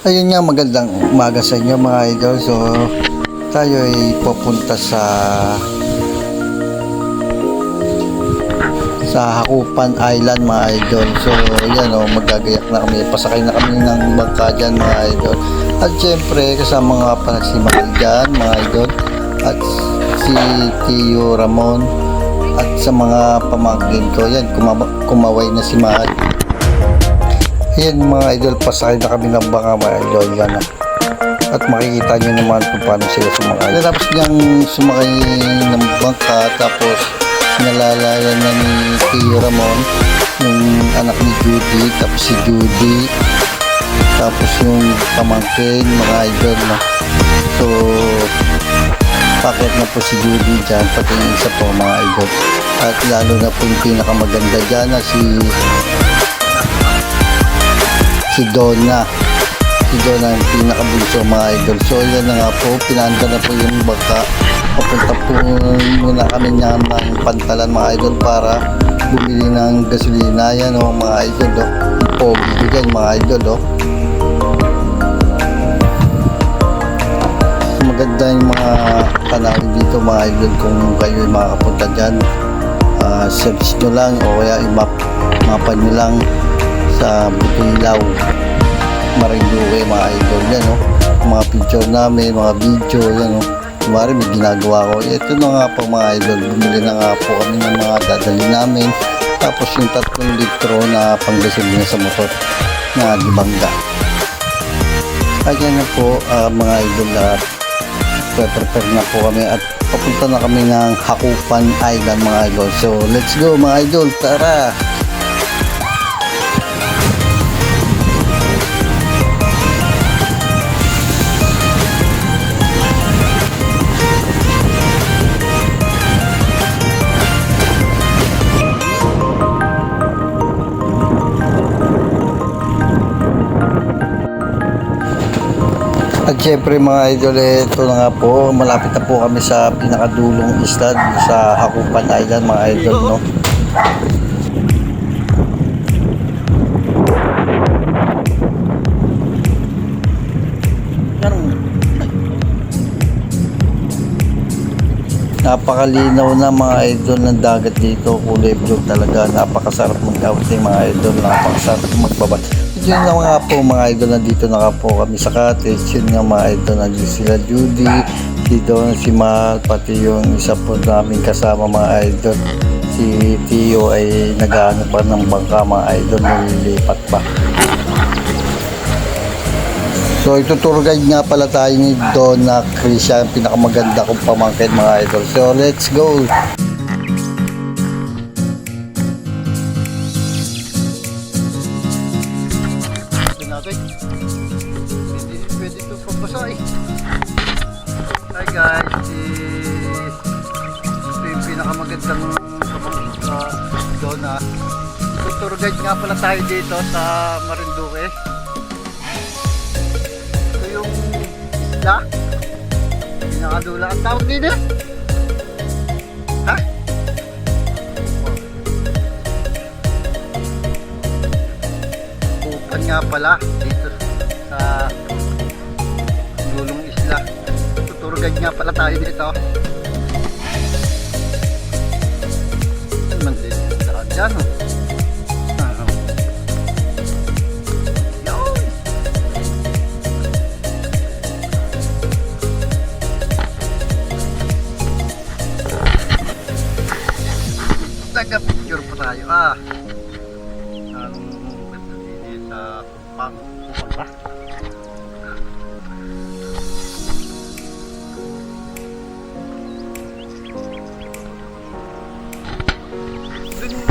Ayun nga, magandang umaga sa inyo mga idol. So, tayo ay pupunta sa Hakupan Island mga idol. So, yan o, magagayak na kami. Pasakay na kami ng bangka dyan mga idol. At syempre, kasama nga pa si Mahal dyan mga idol. At si Tio Ramon. At sa mga pamangkin ko, yan, kumaway na si Mahal. Ayan mga idol, pasakay na kami ng bangka mga idol. Yan na. At makikita nyo naman kung paano sila sumakay. Tapos niyang sumakay ng bangka, tapos nalalayan na ni Tio Ramon, yung anak ni Judy, tapos si Judy, tapos yung pamangkin, mga idol na. So, pakit na po si Judy dyan, pati yung isa po mga idol. At lalo na po yung pinakamaganda dyan na si Donna. Si Donna yung pinakabulso mga idol. So yan na nga po, pinanda na po yung bangka. Papunta po muna kami niya ng Pantalan mga idol para bumili ng gasolina. Yan o mga idol o. Pogi ko dyan mga idol o. Maganda yung mga tanawin dito mga idol kung kayo ay makakapunta dyan. Search nyo lang o kaya i-mapan nyo lang sa Butilaw, Marinduque mga idol. Yan o, mga picture namin, mga video, yan o. Kumari may ginagawa ko. Ito na nga po mga idol, bumili na nga po kami ng mga dadali namin. Tapos yung 3 litro na panggasolina sa motor na Libangga. Kaya na po mga idol, at prepare na po kami at papunta na kami ng Hakupan Island mga idol. So let's go mga idol, tara! At syempre mga idol, ito na nga po, malapit na po kami sa pinakadulong isla sa Hakupan Island mga idol, no? Napakalinaw na mga idol ng dagat dito, kulay blue talaga, napakasarap mag-outing mga idol, napakasarap magbabad. Yun na nga po mga idol, nandito na po kami sa cottage. Yun nga mga idol, nandito sila Judy, si Don, si Mahal, pati yung isa po namin kasama mga idol, si Tio ay nag-aano pa ng bangka mga idol, nililipat pa. So ituturo guide nga pala tayo ni Donna Chris, ang pinakamaganda kong pamangkin mga idol. So let's go! Hindi pwede ito pabasa eh. Hi guys, ito yung pinakamagandang pamangkin sa Donna. Ituturo guide nga pala tayo dito sa Marinduque. Ito yung isla, pinakadula. Ang tawag dito? Ha? Hakupan nga pala dito sa dulong isla. Tuturo guide nga pala tayo dito. Naman din lahat dyan oh. Taga-picture pa tayo ang ganda din sa Kupang ba?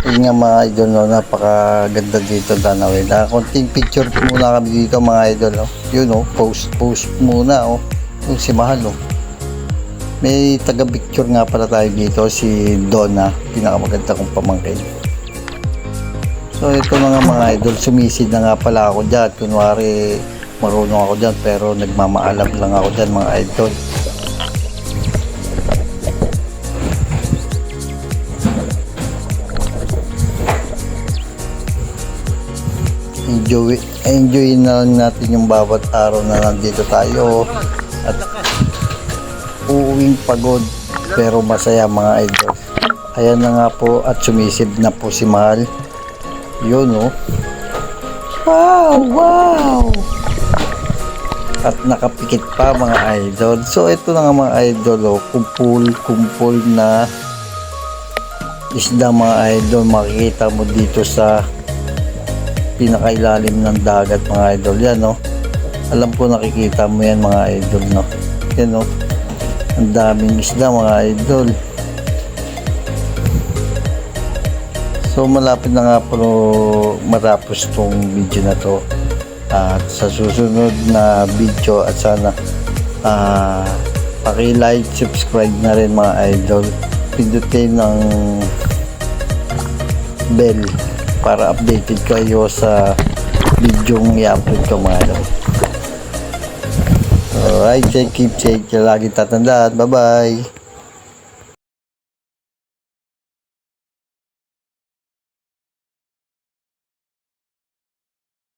Yun nga mga idol, no, napakaganda dito Danawin. Konting picture muna kami dito mga idol, no. Yun no, post muna oh. Yung si Mahal oh. May taga-picture nga pala tayo dito, si Donna, pinakamaganda kong pamangkin. So ito na nga mga idol, sumisid na nga pala ako dyan. Kunwari marunong ako dyan, pero nagmamaalam lang ako dyan mga idol. enjoy na lang natin yung bawat araw na nandito tayo at uuwing pagod pero masaya mga idol. Ayan na nga po at sumisib na po si Mahal. Yun oh. Wow! At nakapikit pa mga idol. So ito na nga mga idol oh, kumpul na isda mga idol. Makikita mo dito sa pinakailalim ng dagat mga idol. Yan no. Alam ko nakikita mo yan mga idol no. Yan no. Ang daming isda mga idol. So malapit na nga po matapos tong video na to. At sa susunod na video at sana paki-like, subscribe na rin mga idol. Pindutin ng bell para updated kayo sa video ng i-upload ko mga idol. Alright, keep safe. Lagi tatandaan. Bye bye.